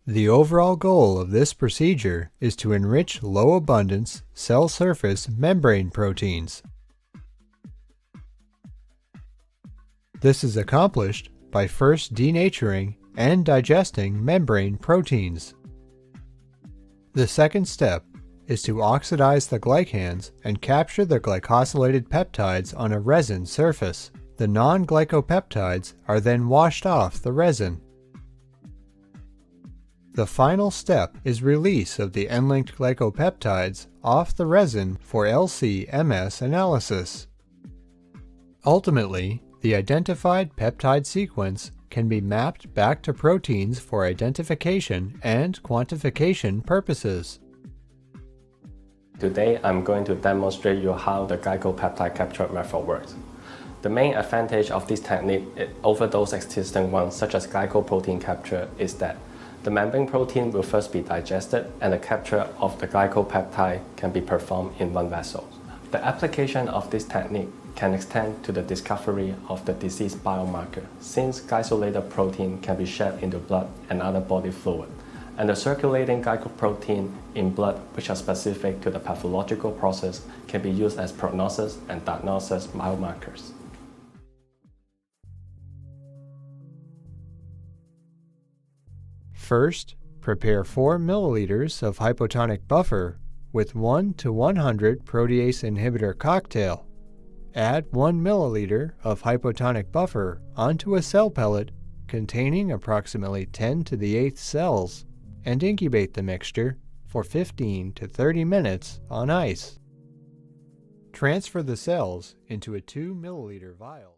The overall goal of this procedure is to enrich low-abundance cell surface membrane proteins. This is accomplished by first denaturing and digesting membrane proteins. The second step is to oxidize the glycans and capture the glycosylated peptides on a resin surface. The non-glycopeptides are then washed off the resin. The final step is release of the end-linked glycopeptides off the resin for LC-MS analysis. Ultimately, the identified peptide sequence can be mapped back to proteins for identification and quantification purposes. Today, I'm going to demonstrate you how the glycopeptide-capture method works. The main advantage of this technique over those existing ones, such as glycoprotein capture, is that the membrane protein will first be digested and the capture of the glycopeptide can be performed in one vessel. The application of this technique can extend to the discovery of the disease biomarker, since glycosylated protein can be shed into blood and other body fluid, and the circulating glycoprotein in blood, which are specific to the pathological process, can be used as prognosis and diagnosis biomarkers. First, prepare 4 milliliters of hypotonic buffer with 1 to 100 protease inhibitor cocktail. Add 1 milliliter of hypotonic buffer onto a cell pellet containing approximately 10 to the 8th cells and incubate the mixture for 15 to 30 minutes on ice. Transfer the cells into a 2 milliliter vial.